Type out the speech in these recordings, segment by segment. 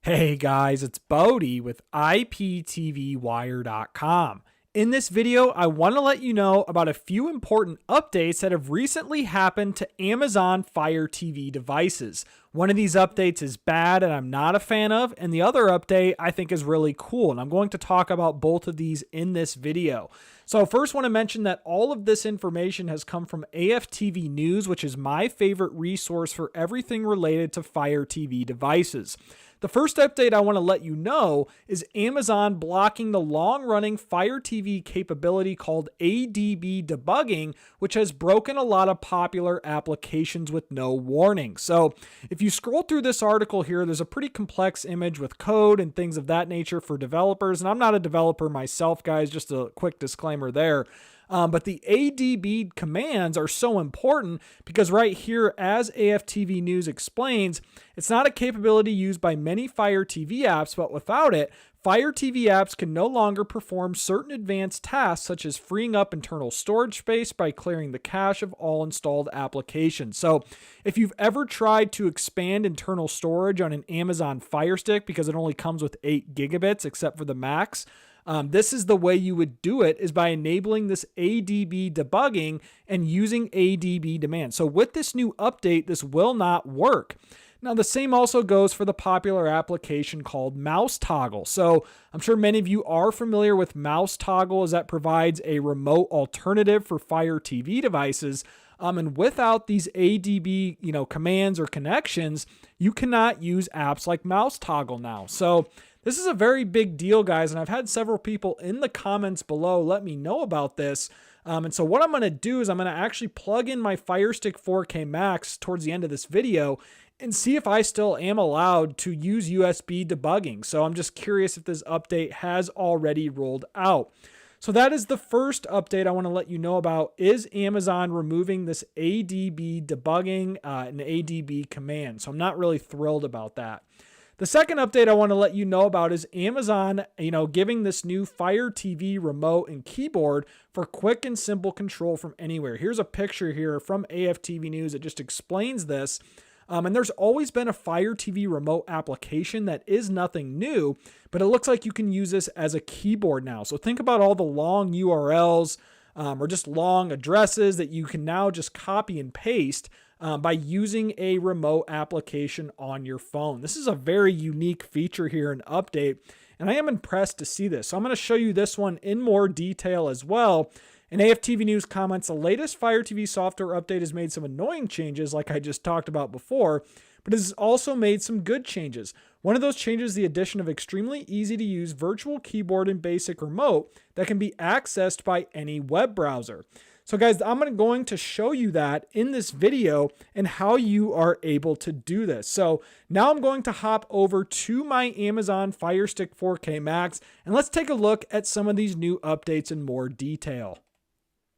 Hey guys, it's Bodie with IPTVWire.com. In this video, I want to let you know about a few important updates that have recently happened to Amazon Fire TV devices. One of these updates is bad and I'm not a fan of, and the other update I think is really cool, and I'm going to talk about both of these in this video. So I first want to mention that all of this information has come from AFTV News, which is my favorite resource for everything related to Fire TV devices. The first update I want to let you know is Amazon blocking the long-running Fire TV capability called ADB debugging, which has broken a lot of popular applications with no warning. So if you scroll through this article here, there's a pretty complex image with code and things of that nature for developers. And I'm not a developer myself, guys, just a quick disclaimer there. But the ADB commands are so important because right here, as AFTV News explains, it's not a capability used by many Fire TV apps, but without it, Fire TV apps can no longer perform certain advanced tasks such as freeing up internal storage space by clearing the cache of all installed applications. So if you've ever tried to expand internal storage on an Amazon Fire Stick because it only comes with 8 gigabits except for the Max, this is the way you would do it, is by enabling this ADB debugging and using ADB demand. So with this new update, this will not work. Now, the same also goes for the popular application called Mouse Toggle. So I'm sure many of you are familiar with Mouse Toggle, as that provides a remote alternative for Fire TV devices. And without these ADB, commands or connections, you cannot use apps like Mouse Toggle now. So this is a very big deal, guys, and I've had several people in the comments below let me know about this. And so what I'm going to do is I'm going to actually plug in my Fire Stick 4K Max towards the end of this video and see if I still am allowed to use USB debugging. So I'm just curious if this update has already rolled out. So that is the first update I want to let you know about, is Amazon removing this ADB debugging and ADB command. So I'm not really thrilled about that. The second update I want to let you know about is Amazon, giving this new Fire TV remote and keyboard for quick and simple control from anywhere. Here's a picture here from AFTV News that just explains this. And there's always been a Fire TV remote application that is nothing new, but it looks like you can use this as a keyboard now. So think about all the long URLs or just long addresses that you can now just copy and paste by using a remote application on your phone. This is a very unique feature here and update, and I am impressed to see this. So I'm going to show you this one in more detail as well. And AFTV News comments, the latest Fire TV software update has made some annoying changes like I just talked about before, but it has also made some good changes. One of those changes is the addition of extremely easy to use virtual keyboard and basic remote that can be accessed by any web browser. So guys, I'm going to show you that in this video and how you are able to do this. So now I'm going to hop over to my Amazon Fire Stick 4K Max and let's take a look at some of these new updates in more detail.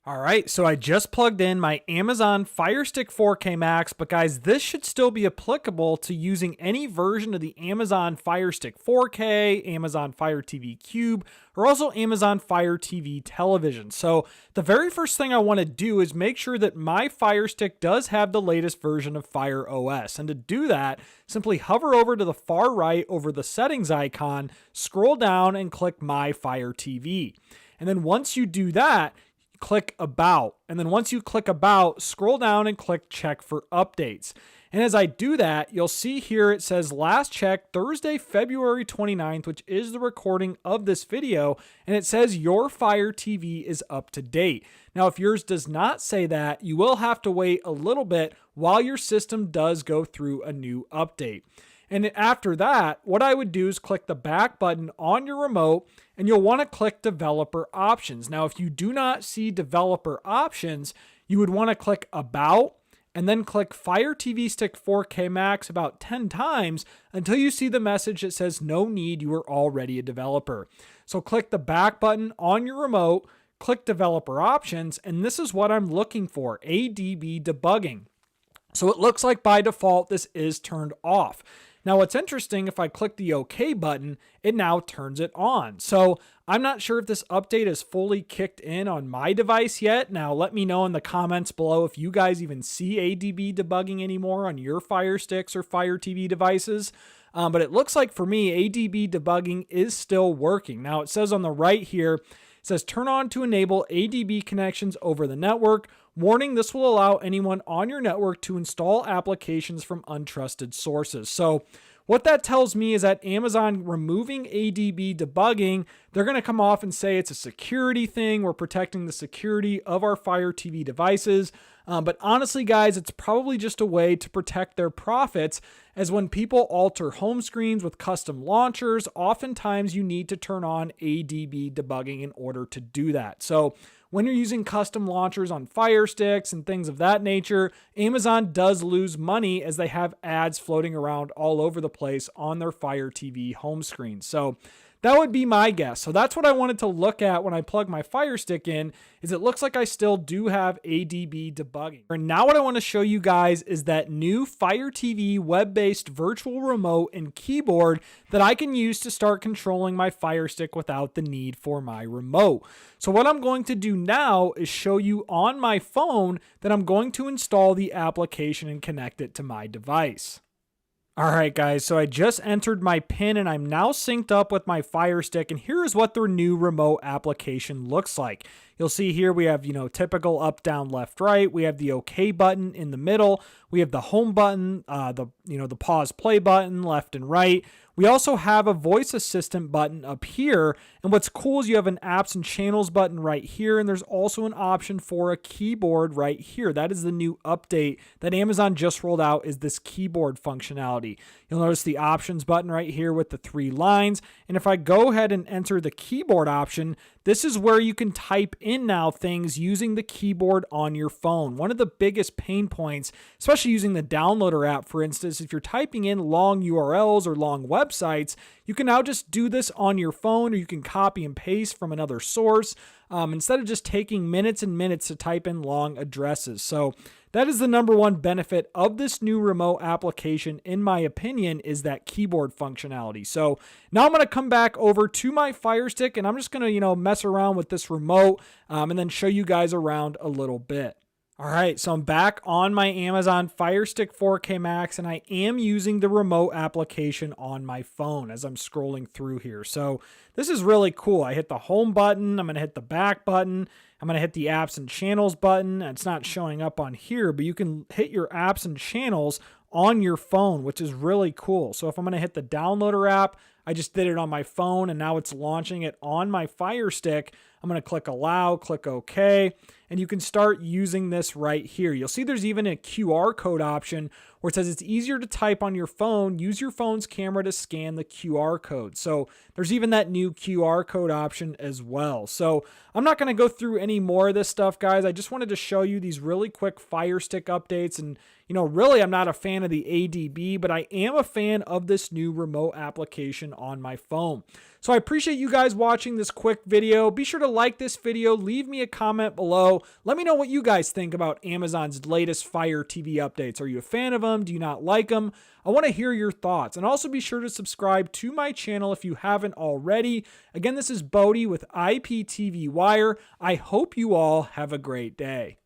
All right, so I just plugged in my Amazon Fire Stick 4K Max, but guys, this should still be applicable to using any version of the Amazon Fire Stick 4K, Amazon Fire TV Cube, or also Amazon Fire TV Television. So the very first thing I want to do is make sure that my Fire Stick does have the latest version of Fire OS. And to do that, simply hover over to the far right over the settings icon, scroll down and click My Fire TV. And then once you do that, click About, and then once you click About, scroll down and click Check for Updates. And as I do that, you'll see here it says last check Thursday, February 29th, which is the recording of this video, and it says your Fire TV is up to date. Now, if yours does not say that, you will have to wait a little bit while your system does go through a new update. And after that, what I would do is click the back button on your remote, and you'll want to click Developer Options. Now, if you do not see Developer Options, you would want to click About, and then click Fire TV Stick 4K Max about 10 times until you see the message that says, no need, you are already a developer. So click the back button on your remote, click Developer Options, and this is what I'm looking for, ADB debugging. So it looks like by default, this is turned off. Now, what's interesting, if I click the OK button, it now turns it on. So I'm not sure if this update is fully kicked in on my device yet. Now, let me know in the comments below if you guys even see ADB debugging anymore on your Fire Sticks or Fire TV devices. But it looks like for me, ADB debugging is still working. Now it says on the right here, it says turn on to enable ADB connections over the network. Warning, this will allow anyone on your network to install applications from untrusted sources. So what that tells me is that Amazon removing ADB debugging, they're going to come off and say it's a security thing. We're protecting the security of our Fire TV devices. But honestly, guys, it's probably just a way to protect their profits, as when people alter home screens with custom launchers, oftentimes you need to turn on ADB debugging in order to do that. So when you're using custom launchers on Fire Sticks and things of that nature, Amazon does lose money as they have ads floating around all over the place on their Fire TV home screen. So that would be my guess. So that's what I wanted to look at when I plug my Fire Stick in, is it looks like I still do have ADB debugging. And now what I want to show you guys is that new Fire TV web-based virtual remote and keyboard that I can use to start controlling my Fire Stick without the need for my remote. So what I'm going to do now is show you on my phone that I'm going to install the application and connect it to my device. All right, guys, so I just entered my PIN and I'm now synced up with my Fire Stick, and here is what their new remote application looks like. You'll see here we have, typical up, down, left, right. We have the OK button in the middle. We have the home button, the pause play button left and right. We also have a voice assistant button up here. And what's cool is you have an apps and channels button right here. And there's also an option for a keyboard right here. That is the new update that Amazon just rolled out, is this keyboard functionality. You'll notice the options button right here with the 3 lines. And if I go ahead and enter the keyboard option, this is where you can type in now things using the keyboard on your phone. One of the biggest pain points, especially using the Downloader app, for instance, if you're typing in long URLs or long websites, you can now just do this on your phone, or you can copy and paste from another source instead of just taking minutes and minutes to type in long addresses. So that is the number one benefit of this new remote application, in my opinion, is that keyboard functionality. So now I'm going to come back over to my Fire Stick and I'm just going to, mess around with this remote and then show you guys around a little bit. All right, so I'm back on my Amazon Fire Stick 4K Max, and I am using the remote application on my phone as I'm scrolling through here. So this is really cool. I hit the home button, I'm going to hit the back button, I'm going to hit the apps and channels button. It's not showing up on here, but you can hit your apps and channels on your phone, which is really cool. So if I'm going to hit the Downloader app, I just did it on my phone and now it's launching it on my Fire Stick. I'm going to click allow, click OK, and you can start using this right here. You'll see there's even a QR code option where it says it's easier to type on your phone. Use your phone's camera to scan the QR code. So there's even that new QR code option as well. So I'm not going to go through any more of this stuff, guys. I just wanted to show you these really quick Fire Stick updates. And really, I'm not a fan of the ADB, but I am a fan of this new remote application on my phone. So I appreciate you guys watching this quick video. Be sure to like this video, leave me a comment below. Let me know what you guys think about Amazon's latest Fire TV updates. Are you a fan of them? Do you not like them? I want to hear your thoughts. And also be sure to subscribe to my channel if you haven't already. Again, this is Bodie with IPTV Wire. I hope you all have a great day.